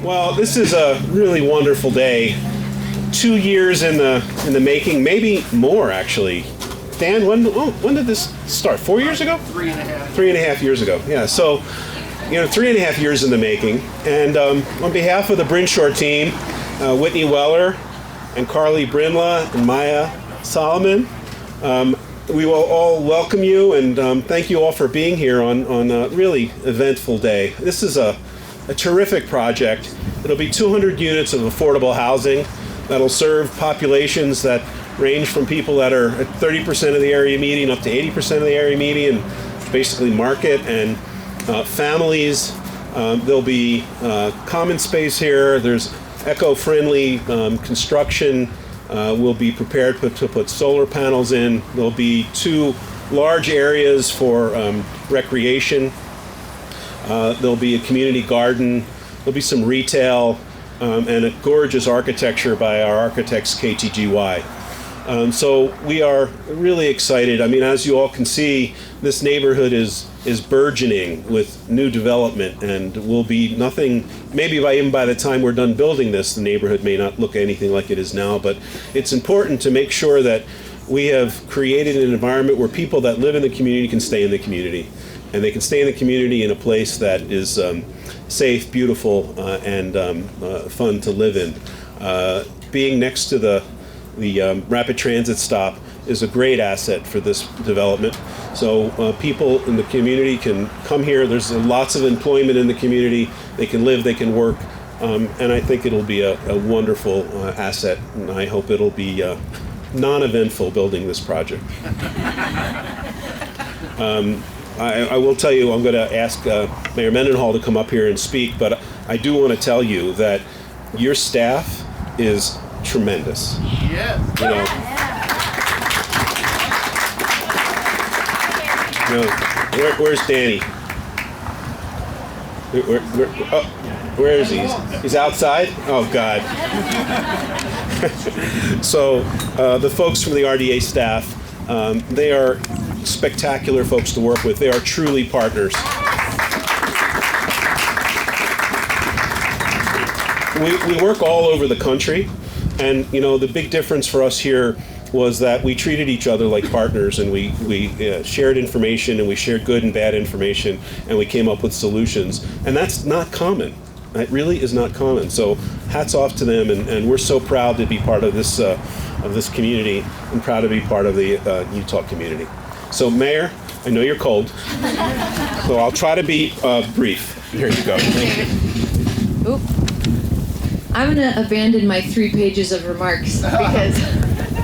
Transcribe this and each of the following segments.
Well, this is a really wonderful day. 2 years in the making, maybe more actually. Dan, when did this start? 4 years ago? 3.5. 3.5 years ago. Yeah. So, 3.5 years in the making. And on behalf of the Brinshaw team, Whitney Weller and Carly Brimla and Maya Solomon, we will all welcome you and thank you all for being here on a really eventful day. This is a terrific project. It'll be 200 units of affordable housing that'll serve populations that range from people that are at 30% of the area median up to 80% of the area median, basically market, and families. There'll be common space here. There's eco-friendly construction. We'll be prepared to put solar panels in. There'll be 2 large areas for recreation. There'll be a community garden. There'll be some retail and a gorgeous architecture by our architects, KTGY. So we are really excited. I mean, as you all can see, this neighborhood is burgeoning with new development, and will be nothing, maybe even by the time we're done building this, the neighborhood may not look anything like it is now, but it's important to make sure that we have created an environment where people that live in the community can stay in the community. And they can stay in the community in a place that is safe, beautiful, and fun to live in. Being next to the rapid transit stop is a great asset for this development. So people in the community can come here. There's lots of employment in the community. They can live, they can work, and I think it'll be a wonderful asset. And I hope it'll be non-eventful building this project. I will tell you, I'm going to ask Mayor Mendenhall to come up here and speak, but I do want to tell you that your staff is tremendous. Yes. Where's Danny? Where is he? He's outside? Oh, God. So the folks from the RDA staff, they are spectacular folks to work with. They are truly partners. We work all over the country, and the big difference for us here was that we treated each other like partners, and we shared information, and we shared good and bad information, and we came up with solutions. And that's not common. It really is not common. So hats off to them, and we're so proud to be part of this community, and proud to be part of the Utah community. So, Mayor, I know you're cold, so I'll try to be brief. Here you go. Thank you. Oop. I'm going to abandon my 3 pages of remarks because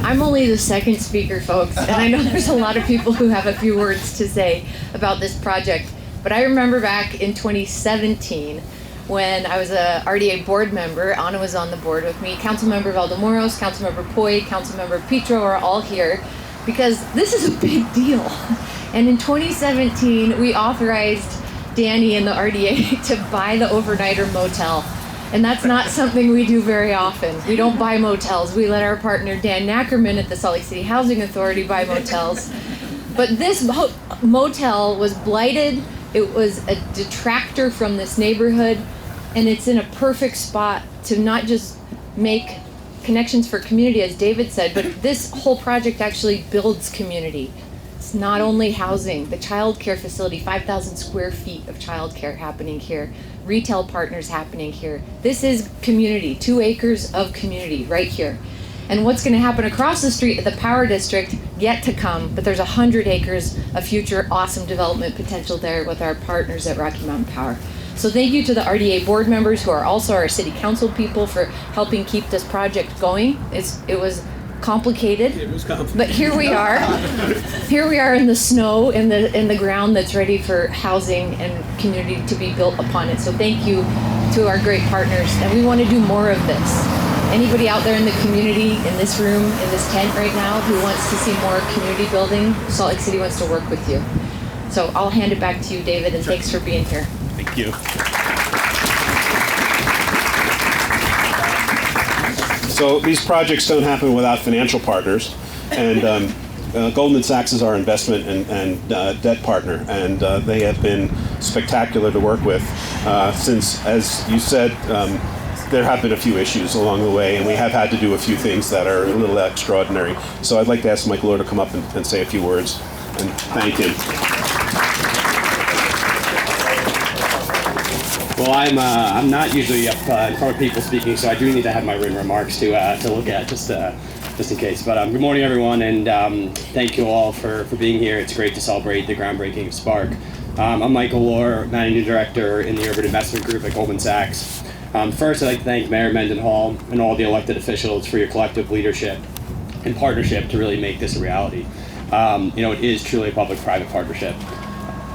I'm only the second speaker, folks, and I know there's a lot of people who have a few words to say about this project. But I remember back in 2017 when I was a RDA board member. Anna was on the board with me. Councilmember Valdemoros, Councilmember Poi, Councilmember Petro are all here, because this is a big deal. And in 2017, we authorized Danny and the RDA to buy the Overniter Motel. And that's not something we do very often. We don't buy motels. We let our partner Dan Nackerman at the Salt Lake City Housing Authority buy motels. But this motel was blighted. It was a detractor from this neighborhood. And it's in a perfect spot to not just make connections for community, as David said, but this whole project actually builds community. It's not only housing, the childcare facility, 5,000 square feet of childcare happening here, retail partners happening here. This is community, 2 acres of community right here. And what's going to happen across the street at the Power District, yet to come, but there's 100 acres of future awesome development potential there with our partners at Rocky Mountain Power. So thank you to the RDA board members who are also our city council people for helping keep this project going. It was complicated. It was complicated. But here we are. Here we are in the snow, in the ground that's ready for housing and community to be built upon it. So thank you to our great partners. And we want to do more of this. Anybody out there in the community, in this room, in this tent right now, who wants to see more community building, Salt Lake City wants to work with you. So I'll hand it back to you, David, and thanks for being here. Thank you. So these projects don't happen without financial partners, and Goldman Sachs is our investment and debt partner, and they have been spectacular to work with since, as you said, there have been a few issues along the way, and we have had to do a few things that are a little extraordinary. So I'd like to ask Michael Orr to come up and say a few words and thank him. Well, I'm not usually up in front of people speaking, so I do need to have my written remarks to look at just in case. But good morning, everyone, and thank you all for being here. It's great to celebrate the groundbreaking of Spark. I'm Michael Orr, Managing Director in the Urban Investment Group at Goldman Sachs. First, I'd like to thank Mayor Mendenhall and all the elected officials for your collective leadership and partnership to really make this a reality. It is truly a public-private partnership.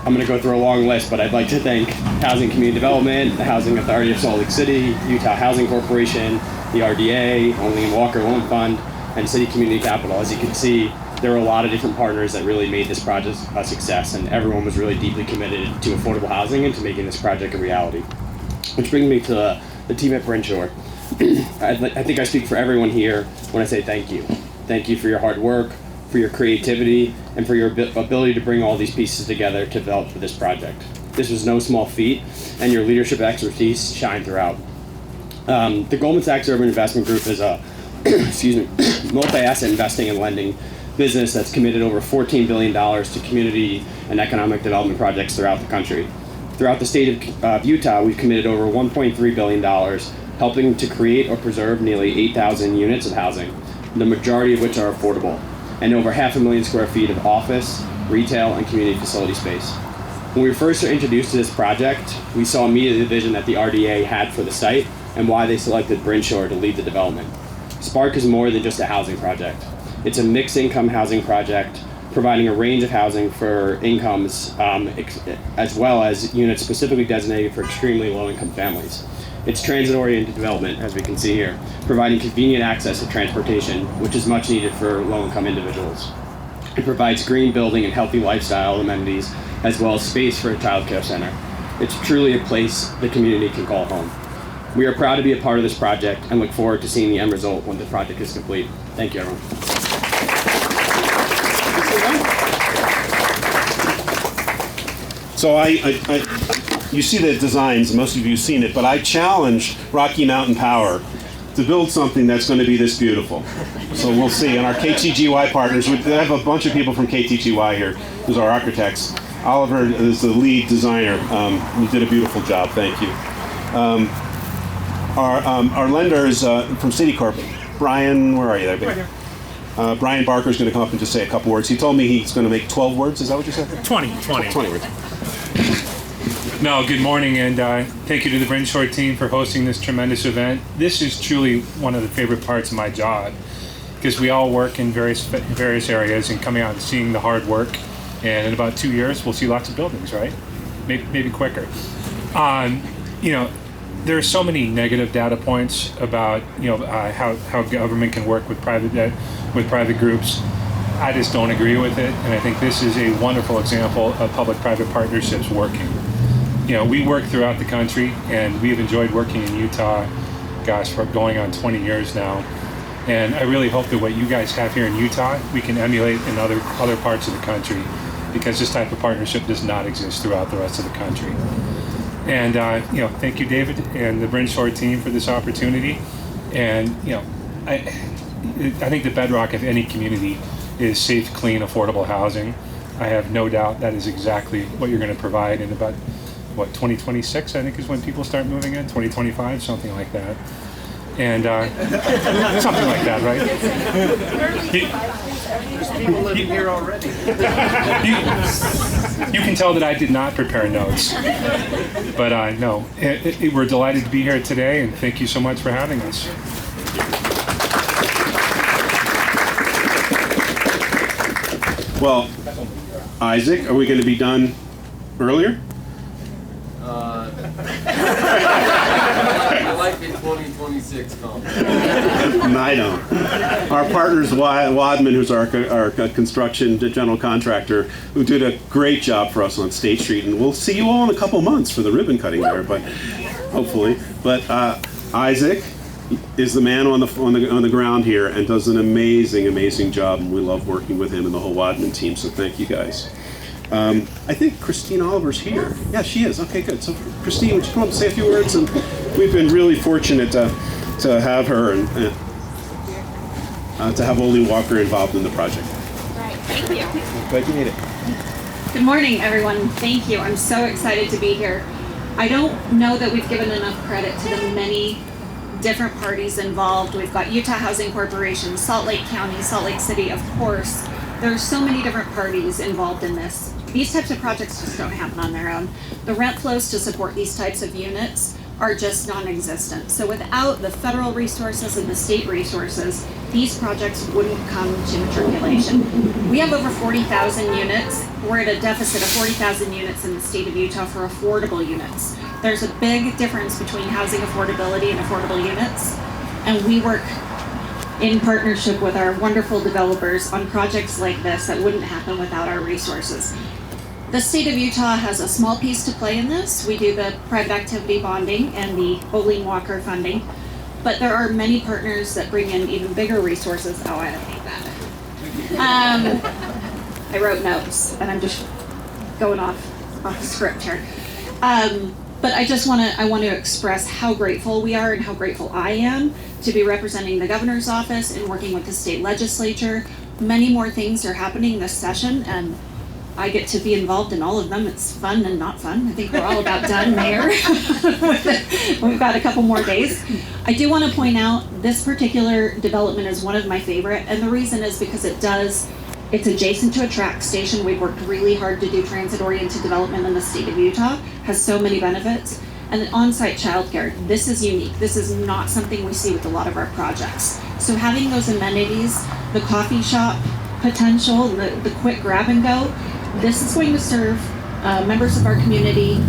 I'm going to go through a long list, but I'd like to thank Housing Community Development, the Housing Authority of Salt Lake City, Utah Housing Corporation, the RDA, Only Walker Loan Fund, and City Community Capital. As you can see, there were a lot of different partners that really made this project a success, and everyone was really deeply committed to affordable housing and to making this project a reality. Which brings me to the team at Brinshore. I think I speak for everyone here when I say thank you. Thank you for your hard work, for your creativity, and for your ability to bring all these pieces together to develop for this project. This was no small feat, and your leadership expertise shine throughout. The Goldman Sachs Urban Investment Group is a multi-asset investing and lending business that's committed over $14 billion to community and economic development projects throughout the country. Throughout the state of Utah, we've committed over $1.3 billion, helping to create or preserve nearly 8,000 units of housing, the majority of which are affordable, and over 500,000 square feet of office, retail, and community facility space. When we first were introduced to this project, we saw immediately the vision that the RDA had for the site and why they selected Brinshore to lead the development. Spark is more than just a housing project. It's a mixed income housing project, providing a range of housing for incomes, as well as units specifically designated for extremely low-income families. It's transit-oriented development, as we can see here, providing convenient access to transportation, which is much needed for low-income individuals. It provides green building and healthy lifestyle amenities, as well as space for a childcare center. It's truly a place the community can call home. We are proud to be a part of this project and look forward to seeing the end result when the project is complete. Thank you, everyone. So you see the designs, most of you have seen it, but I challenged Rocky Mountain Power to build something that's going to be this beautiful. So we'll see. And our KTGY partners, we have a bunch of people from KTGY here, who's our architects. Oliver is the lead designer. You did a beautiful job, thank you. Our lender is from Citicorp. Brian, where are you there, baby? Right here. Brian Barker is going to come up and just say a couple words. He told me he's going to make 12 words. Is that what you said? 20 words. No, good morning, and thank you to the Brinshore team for hosting this tremendous event. This is truly one of the favorite parts of my job, because we all work in various areas, and coming out and seeing the hard work, and in about 2 years, we'll see lots of buildings, right? Maybe quicker. There are so many negative data points about how government can work with private groups. I just don't agree with it, and I think this is a wonderful example of public-private partnerships working. We work throughout the country, and we've enjoyed working in Utah, for going on 20 years now. And I really hope that what you guys have here in Utah, we can emulate in other parts of the country, because this type of partnership does not exist throughout the rest of the country. And thank you, David, and the Brinshore team for this opportunity. And I think the bedrock of any community is safe, clean, affordable housing. I have no doubt that is exactly what you're going to provide in about 2026, I think, is when people start moving in. 2025, something like that. And something like that, right? There's people living here already. You can tell that I did not prepare notes, but no, we're delighted to be here today, and thank you so much for having us. Well, Isaac, are we going to be done earlier? I like the 2026 comp. I don't. Our partners, Wadman, who's our construction general contractor, who did a great job for us on State Street, and we'll see you all in a couple months for the ribbon cutting there, but hopefully. But Isaac, is the man on the ground here and does an amazing job, and we love working with him and the whole Wadman team. So thank you guys. I think Christine Oliver's here. Yeah, she is. Okay, good. So Christine, would you come up and say a few words? And we've been really fortunate to have her and to have Oli Walker involved in the project. Right, thank you. Glad you made it. Good morning, everyone. Thank you. I'm so excited to be here. I don't know that we've given enough credit to the many different parties involved. We've got Utah Housing Corporation, Salt Lake County, Salt Lake City, of course. There are so many different parties involved in this. These types of projects just don't happen on their own. The rent flows to support these types of units are just non-existent. So without the federal resources and the state resources, these projects wouldn't come to matriculation. We have over 40,000 units. We're at a deficit of 40,000 units in the state of Utah for affordable units. There's a big difference between housing affordability and affordable units, and we work in partnership with our wonderful developers on projects like this that wouldn't happen without our resources. The state of Utah has a small piece to play in this. We do the private activity bonding and the Olin Walker funding, but there are many partners that bring in even bigger resources. Oh, I don't need that. I wrote notes and I'm just going off script here. But I want to express how grateful we are and how grateful I am to be representing the governor's office and working with the state legislature. Many more things are happening this session, and I get to be involved in all of them. It's fun and not fun. I think we're all about done there. We've got a couple more days. I do want to point out this particular development is one of my favorite, and the reason is because it's adjacent to a track station. We've worked really hard to do transit-oriented development in the state of Utah. Has so many benefits. And on-site childcare, this is unique. This is not something we see with a lot of our projects. So having those amenities, the coffee shop potential, the quick grab and go, this is going to serve members of our community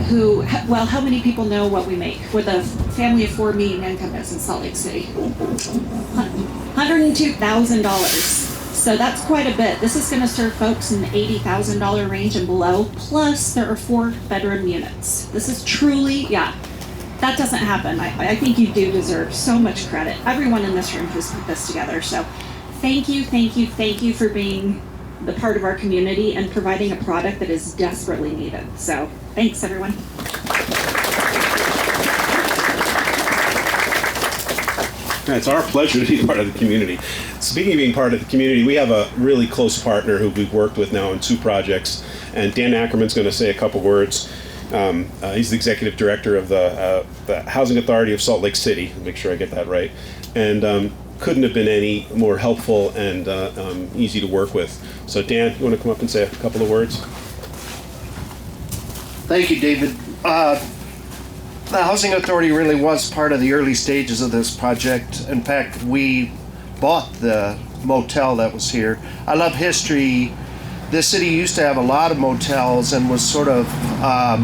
who, well, how many people know what we make with a family of 4 median income is in Salt Lake City? $102,000. So that's quite a bit. This is going to serve folks in the $80,000 range and below. Plus, there are 4-bedroom units. This is truly, that doesn't happen. I think you do deserve so much credit. Everyone in this room has put this together. So thank you for being the part of our community and providing a product that is desperately needed. So thanks, everyone. It's our pleasure to be part of the community. Speaking of being part of the community, we have a really close partner who we've worked with now on 2 projects, and Dan Ackerman's going to say a couple words. He's the executive director of the Housing Authority of Salt Lake City. Make sure I get that right. And couldn't have been any more helpful and easy to work with. So Dan, you want to come up and say a couple of words? Thank you, David. The Housing Authority really was part of the early stages of this project. In fact, we bought the motel that was here. I love history. This city used to have a lot of motels and was sort of a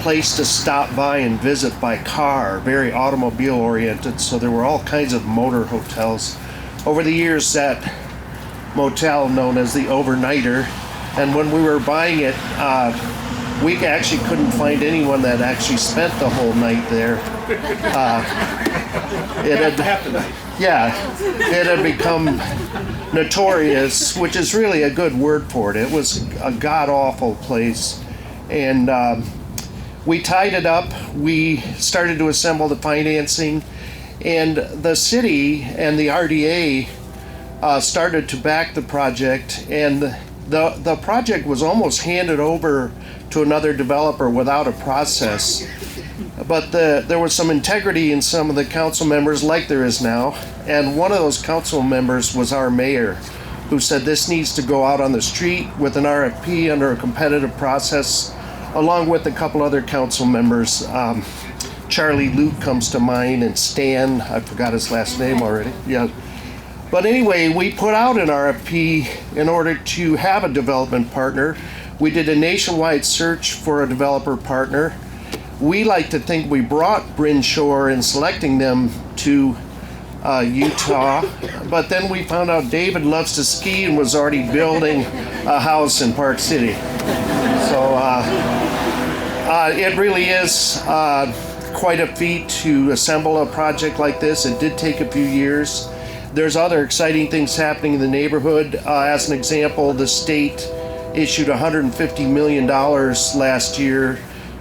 place to stop by and visit by car, very automobile oriented. So there were all kinds of motor hotels. Over the years, that motel known as the Overniter, and when we were buying it, we actually couldn't find anyone that actually spent the whole night there. It had become notorious, which is really a good word for it. It was a god-awful place. And we tied it up. We started to assemble the financing. And the city and the RDA started to back the project. And the project was almost handed over to another developer without a process. But there was some integrity in some of the council members, like there is now, and one of those council members was our mayor, who said this needs to go out on the street with an RFP under a competitive process, along with a couple other council members. Charlie Luke comes to mind, and Stan, I forgot his last name already. Yeah. But anyway, we put out an RFP in order to have a development partner. We did a nationwide search for a developer partner. We like to think we brought Bryn Shore in selecting them to Utah, but then we found out David loves to ski and was already building a house in Park City. So it really is quite a feat to assemble a project like this. It did take a few years. There's other exciting things happening in the neighborhood. As an example, the state issued $150 million last year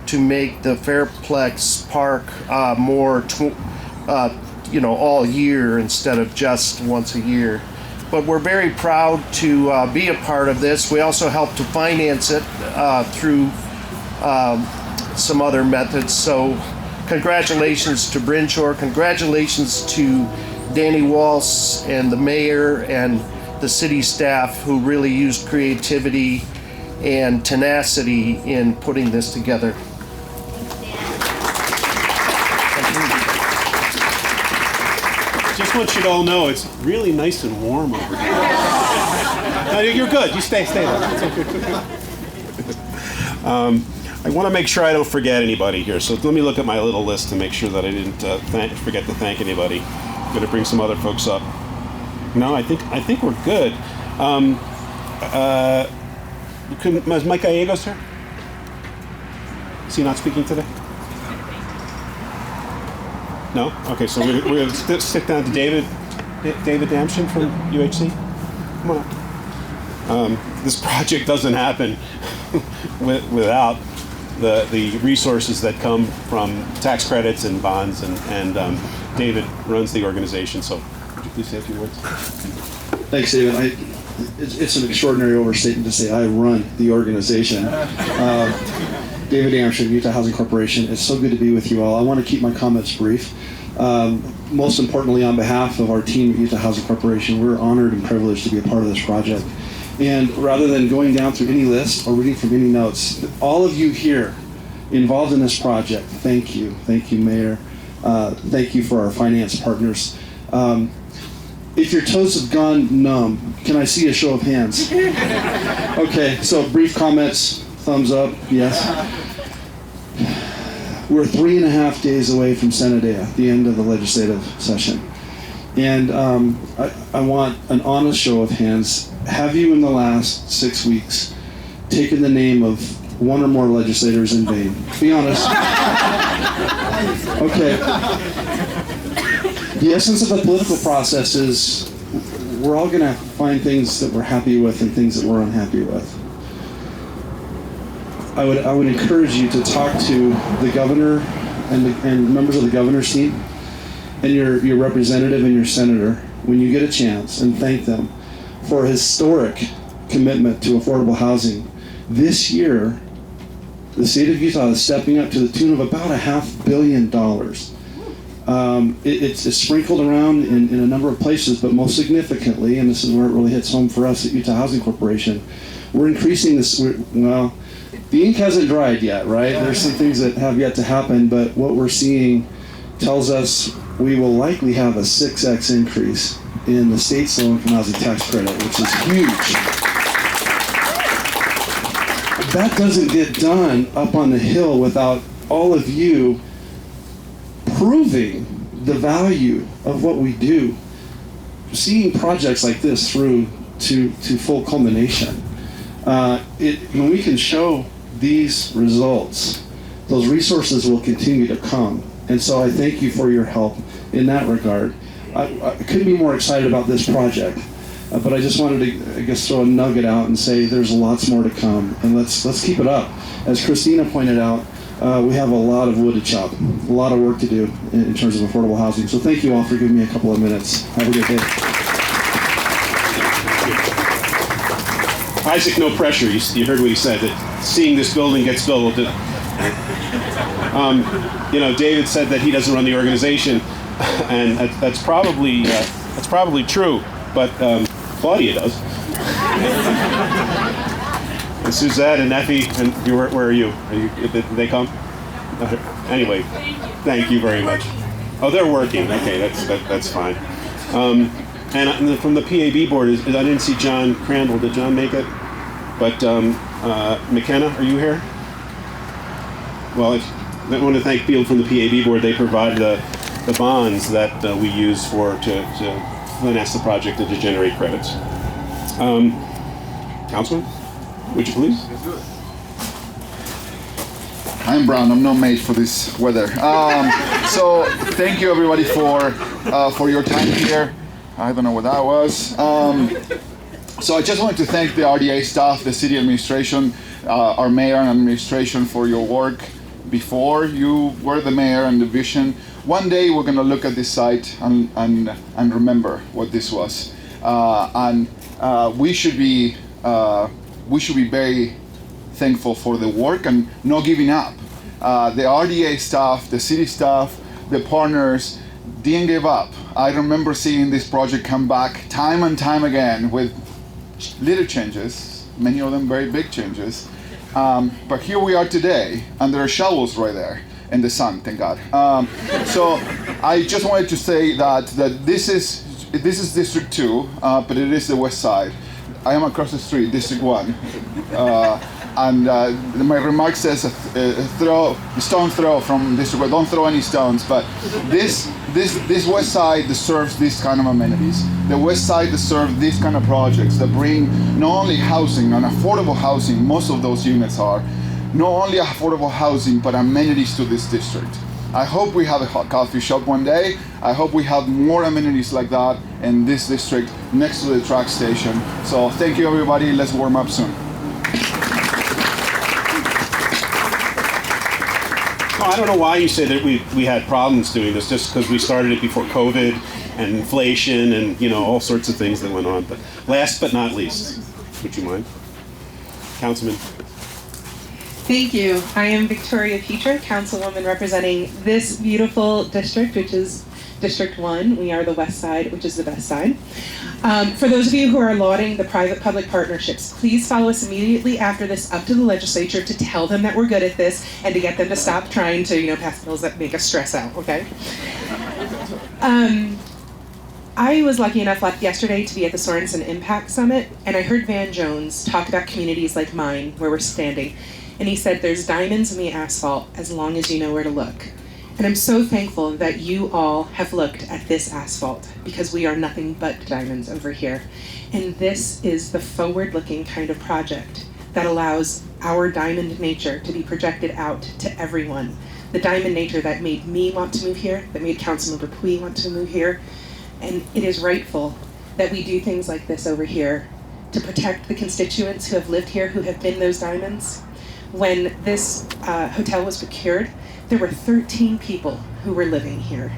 to make the Fairplex Park more, all year instead of just once a year. But we're very proud to be a part of this. We also help to finance it through some other methods. So congratulations to Brinshore, congratulations to Danny Walsh and the mayor and the city staff who really used creativity and tenacity in putting this together. Just want you to all know it's really nice and warm over here. No, you're good. You stay there. It's okay. I want to make sure I don't forget anybody here. So let me look at my little list to make sure that I didn't forget to thank anybody. I'm going to bring some other folks up. No, I think we're good. Is Mike Gallegos here? Is he not speaking today? No? Okay, so we're going to stick down to David Damshin from UHC. Come on up. This project doesn't happen without the resources that come from tax credits and bonds, and David runs the organization, so would you please say a few words? Thanks, David. It's an extraordinary overstatement to say I run the organization. David Amshin, Utah Housing Corporation. It's so good to be with you all. I want to keep my comments brief. Most importantly, on behalf of our team at Utah Housing Corporation, we're honored and privileged to be a part of this project. And rather than going down through any list or reading from any notes, all of you here involved in this project, thank you. Thank you, Mayor. Thank you for our finance partners. If your toes have gone numb, can I see a show of hands? Okay, so brief comments, thumbs up, yes. We're 3.5 days away from Senate Day, the end of the legislative session. And I want an honest show of hands. Have you in the last 6 weeks taken the name of one or more legislators in vain? Be honest. Okay. The essence of the political process is we're all going to find things that we're happy with and things that we're unhappy with. I would encourage you to talk to the governor and members of the governor's team and your representative and your senator when you get a chance, and thank them for a historic commitment to affordable housing. This year, the state of Utah is stepping up to the tune of about $500 million. It's sprinkled around in a number of places, but most significantly, and this is where it really hits home for us at Utah Housing Corporation, we're increasing this. Well, the ink hasn't dried yet, right? There's some things that have yet to happen, but what we're seeing tells us we will likely have a 6x increase in the state's low-income housing tax credit, which is huge. That doesn't get done up on the Hill without all of you proving the value of what we do, seeing projects like this through to full culmination. When we can show these results, those resources will continue to come. And so I thank you for your help in that regard. I couldn't be more excited about this project, but I just wanted to, throw a nugget out and say there's lots more to come, and let's keep it up. As Christina pointed out, we have a lot of wood to chop, a lot of work to do in terms of affordable housing. So thank you all for giving me a couple of minutes. Have a good day. Isaac, no pressure. You heard what he said, that seeing this building gets built. David said that he doesn't run the organization, and that's probably true, but Claudia does. And Suzette and Effie, and where are you? Did they come? Anyway, thank you very much. Oh, they're working. Okay, that's fine. And from the PAB board, I didn't see John Crandall. Did John make it? But McKenna, are you here? Well, I want to thank people from the PAB board. They provide the bonds that we use to finance the project and to generate credits. Councilman, would you please? I'm brown. I'm not made for this weather. So thank you everybody for your time here. I don't know what that was. So I just wanted to thank the RDA staff, the city administration, our mayor and administration for your work before you were the mayor and the vision. One day we're going to look at this site and remember what this was, and we should be very thankful for the work and not giving up. The RDA staff, the city staff, the partners didn't give up. I remember seeing this project come back time and time again with little changes, many of them very big changes. But here we are today, and there are shovels right there in the sun, thank God. So I just wanted to say that this is District 2, but it is the west side. I am across the street, District 1. And my remark says a stone throw from District 1. Don't throw any stones, but this west side deserves this kind of amenities. The west side deserves these kind of projects that bring not only housing and affordable housing, most of those units are, not only affordable housing, but amenities to this district. I hope we have a hot coffee shop one day. I hope we have more amenities like that in this district next to the track station. So thank you everybody, let's warm up soon. I don't know why you say that we had problems doing this, just because we started it before COVID and inflation and all sorts of things that went on. But last but not least, would you mind? Councilman. Thank you. I am Victoria Petra, Councilwoman representing this beautiful district, which is District 1. We are the west side, which is the best side. For those of you who are lauding the private-public partnerships, please follow us immediately after this up to the legislature to tell them that we're good at this and to get them to stop trying to, pass bills that make us stress out, okay? I was lucky enough yesterday to be at the Sorensen Impact Summit, and I heard Van Jones talk about communities like mine, where we're standing. And he said, there's diamonds in the asphalt as long as you know where to look. And I'm so thankful that you all have looked at this asphalt, because we are nothing but diamonds over here. And this is the forward-looking kind of project that allows our diamond nature to be projected out to everyone. The diamond nature that made me want to move here, that made Councilmember Pui want to move here. And it is rightful that we do things like this over here to protect the constituents who have lived here, who have been those diamonds. When this hotel was procured, there were 13 people who were living here.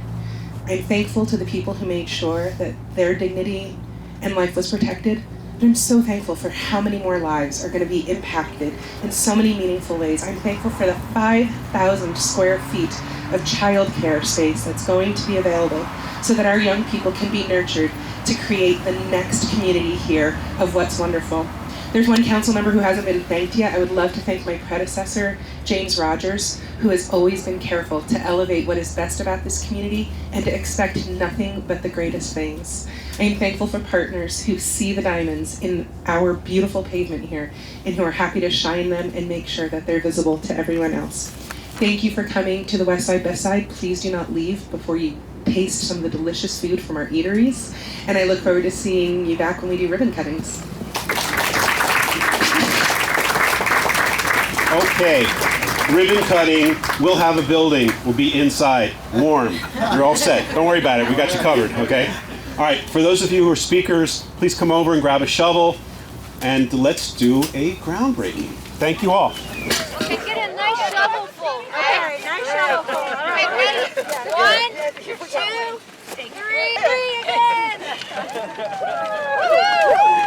I'm thankful to the people who made sure that their dignity and life was protected. But I'm so thankful for how many more lives are going to be impacted in so many meaningful ways. I'm thankful for the 5,000 square feet of childcare space that's going to be available so that our young people can be nurtured to create the next community here of what's wonderful. There's one council member who hasn't been thanked yet. I would love to thank my predecessor, James Rogers, who has always been careful to elevate what is best about this community and to expect nothing but the greatest things. I am thankful for partners who see the diamonds in our beautiful pavement here and who are happy to shine them and make sure that they're visible to everyone else. Thank you for coming to the West Side Best Side. Please do not leave before you taste some of the delicious food from our eateries. And I look forward to seeing you back when we do ribbon cuttings. Okay, ribbon cutting, we'll have a building, we'll be inside, warm. You're all set, don't worry about it, we got you covered, okay? All right, for those of you who are speakers, please come over and grab a shovel, and let's do a groundbreaking. Thank you all. Get a nice shovelful. Okay, nice shovelful. All right, ready? 1, 2, 3 again. Woo!